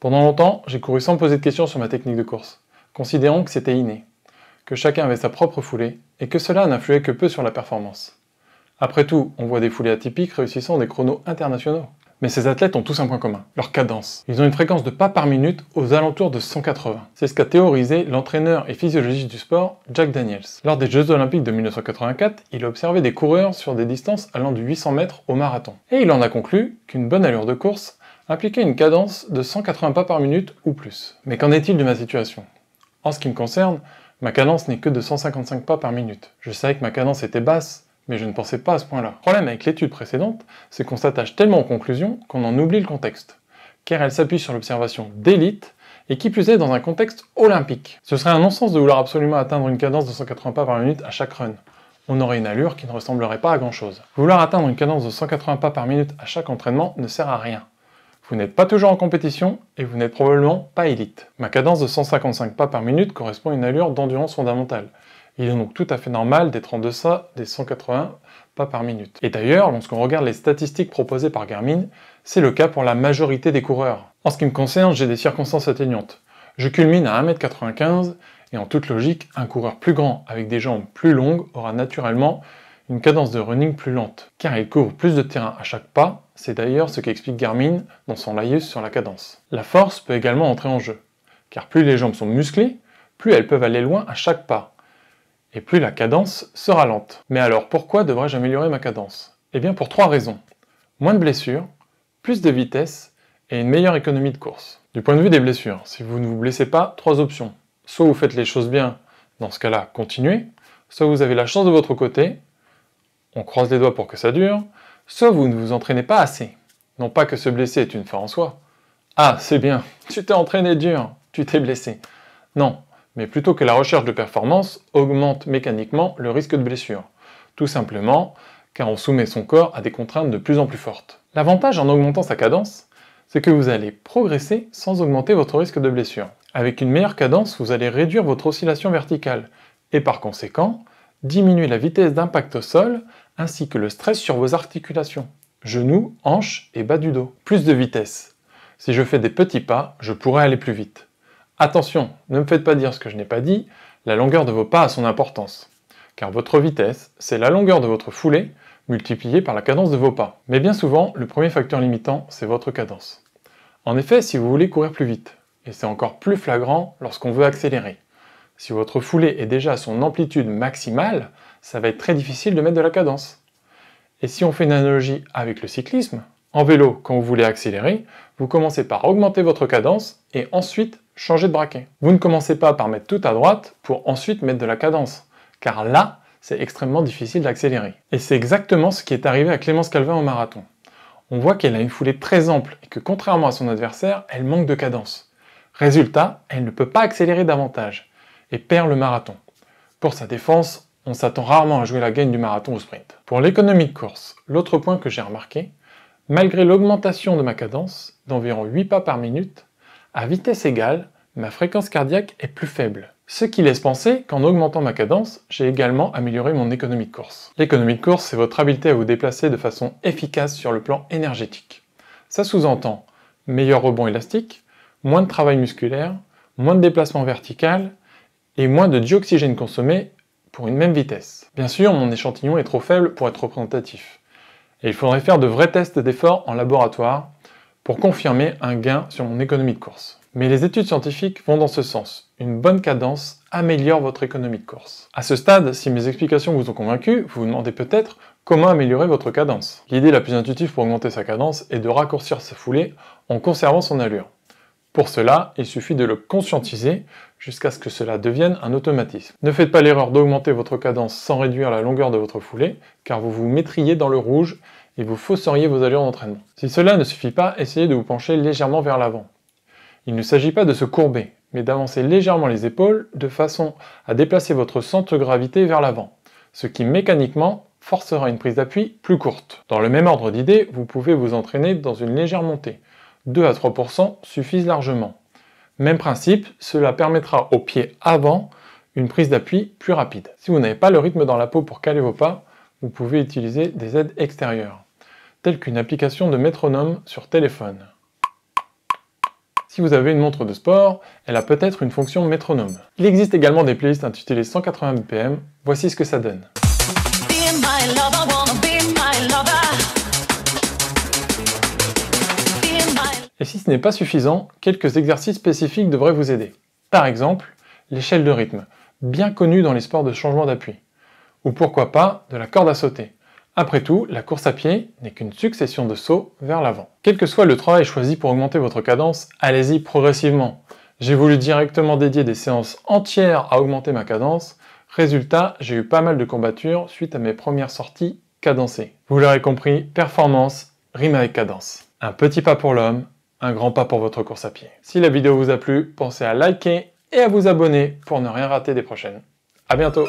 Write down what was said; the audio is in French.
Pendant longtemps, j'ai couru sans me poser de questions sur ma technique de course, considérant que c'était inné, que chacun avait sa propre foulée, et que cela n'influait que peu sur la performance. Après tout, on voit des foulées atypiques réussissant des chronos internationaux. Mais ces athlètes ont tous un point commun, leur cadence. Ils ont une fréquence de pas par minute aux alentours de 180. C'est ce qu'a théorisé l'entraîneur et physiologiste du sport, Jack Daniels. Lors des Jeux Olympiques de 1984, il a observé des coureurs sur des distances allant de 800 mètres au marathon. Et il en a conclu qu'une bonne allure de course impliquait une cadence de 180 pas par minute ou plus. Mais qu'en est-il de ma situation? En ce qui me concerne, ma cadence n'est que de 155 pas par minute. Je savais que ma cadence était basse, mais je ne pensais pas à ce point-là. Le problème avec l'étude précédente, c'est qu'on s'attache tellement aux conclusions qu'on en oublie le contexte, car elle s'appuie sur l'observation d'élites, et qui plus est dans un contexte olympique. Ce serait un non-sens de vouloir absolument atteindre une cadence de 180 pas par minute à chaque run. On aurait une allure qui ne ressemblerait pas à grand-chose. Vouloir atteindre une cadence de 180 pas par minute à chaque entraînement ne sert à rien. Vous n'êtes pas toujours en compétition, et vous n'êtes probablement pas élite. Ma cadence de 155 pas par minute correspond à une allure d'endurance fondamentale. Il est donc tout à fait normal d'être en deçà des 180 pas par minute. Et d'ailleurs, lorsqu'on regarde les statistiques proposées par Garmin, c'est le cas pour la majorité des coureurs. En ce qui me concerne, j'ai des circonstances atténuantes. Je culmine à 1,95 m et en toute logique, un coureur plus grand avec des jambes plus longues aura naturellement une cadence de running plus lente, car il couvre plus de terrain à chaque pas. C'est d'ailleurs ce qu'explique Garmin dans son laïus sur la cadence. La force peut également entrer en jeu, car plus les jambes sont musclées, plus elles peuvent aller loin à chaque pas, et plus la cadence sera lente. Mais alors pourquoi devrais-je améliorer ma cadence? Eh bien pour 3 raisons. Moins de blessures, plus de vitesse et une meilleure économie de course. Du point de vue des blessures, si vous ne vous blessez pas, 3 options. Soit vous faites les choses bien, dans ce cas-là, continuez, soit vous avez la chance de votre côté, on croise les doigts pour que ça dure, soit vous ne vous entraînez pas assez. Non pas que se blesser est une fin en soi. Ah, c'est bien, tu t'es entraîné dur, tu t'es blessé. Non, mais plutôt que la recherche de performance augmente mécaniquement le risque de blessure. Tout simplement car on soumet son corps à des contraintes de plus en plus fortes. L'avantage en augmentant sa cadence, c'est que vous allez progresser sans augmenter votre risque de blessure. Avec une meilleure cadence, vous allez réduire votre oscillation verticale et par conséquent, diminuer la vitesse d'impact au sol ainsi que le stress sur vos articulations, genoux, hanches et bas du dos. Plus de vitesse. Si je fais des petits pas, je pourrais aller plus vite. Attention, ne me faites pas dire ce que je n'ai pas dit, la longueur de vos pas a son importance. Car votre vitesse, c'est la longueur de votre foulée multipliée par la cadence de vos pas. Mais bien souvent, le premier facteur limitant, c'est votre cadence. En effet, si vous voulez courir plus vite, et c'est encore plus flagrant lorsqu'on veut accélérer, si votre foulée est déjà à son amplitude maximale, ça va être très difficile de mettre de la cadence. Et si on fait une analogie avec le cyclisme, en vélo, quand vous voulez accélérer, vous commencez par augmenter votre cadence et ensuite changer de braquet. Vous ne commencez pas par mettre tout à droite pour ensuite mettre de la cadence, car là, c'est extrêmement difficile d'accélérer. Et c'est exactement ce qui est arrivé à Clémence Calvin au marathon. On voit qu'elle a une foulée très ample et que contrairement à son adversaire, elle manque de cadence. Résultat, elle ne peut pas accélérer davantage et perd le marathon. Pour sa défense, on s'attend rarement à jouer la gagne du marathon au sprint. Pour l'économie de course, l'autre point que j'ai remarqué, malgré l'augmentation de ma cadence d'environ 8 pas par minute, à vitesse égale, ma fréquence cardiaque est plus faible. Ce qui laisse penser qu'en augmentant ma cadence, j'ai également amélioré mon économie de course. L'économie de course, c'est votre habileté à vous déplacer de façon efficace sur le plan énergétique. Ça sous-entend meilleur rebond élastique, moins de travail musculaire, moins de déplacement vertical et moins de dioxygène consommé pour une même vitesse. Bien sûr, mon échantillon est trop faible pour être représentatif. Et il faudrait faire de vrais tests d'effort en laboratoire pour confirmer un gain sur mon économie de course. Mais les études scientifiques vont dans ce sens. Une bonne cadence améliore votre économie de course. À ce stade, si mes explications vous ont convaincu, vous vous demandez peut-être comment améliorer votre cadence. L'idée la plus intuitive pour augmenter sa cadence est de raccourcir sa foulée en conservant son allure. Pour cela, il suffit de le conscientiser jusqu'à ce que cela devienne un automatisme. Ne faites pas l'erreur d'augmenter votre cadence sans réduire la longueur de votre foulée, car vous vous mettriez dans le rouge et vous fausseriez vos allures d'entraînement. Si cela ne suffit pas, essayez de vous pencher légèrement vers l'avant. Il ne s'agit pas de se courber, mais d'avancer légèrement les épaules de façon à déplacer votre centre de gravité vers l'avant, ce qui mécaniquement forcera une prise d'appui plus courte. Dans le même ordre d'idée, vous pouvez vous entraîner dans une légère montée. 2 à 3% suffisent largement. Même principe, cela permettra au pied avant une prise d'appui plus rapide. Si vous n'avez pas le rythme dans la peau pour caler vos pas, vous pouvez utiliser des aides extérieures, telles qu'une application de métronome sur téléphone. Si vous avez une montre de sport, elle a peut-être une fonction métronome. Il existe également des playlists intitulées 180 BPM, voici ce que ça donne. Et si ce n'est pas suffisant, quelques exercices spécifiques devraient vous aider. Par exemple, l'échelle de rythme, bien connue dans les sports de changement d'appui. Ou pourquoi pas, de la corde à sauter. Après tout, la course à pied n'est qu'une succession de sauts vers l'avant. Quel que soit le travail choisi pour augmenter votre cadence, allez-y progressivement. J'ai voulu directement dédier des séances entières à augmenter ma cadence. Résultat, j'ai eu pas mal de courbatures suite à mes premières sorties cadencées. Vous l'aurez compris, performance rime avec cadence. Un petit pas pour l'homme, un grand pas pour votre course à pied. Si la vidéo vous a plu, pensez à liker et à vous abonner pour ne rien rater des prochaines. À bientôt!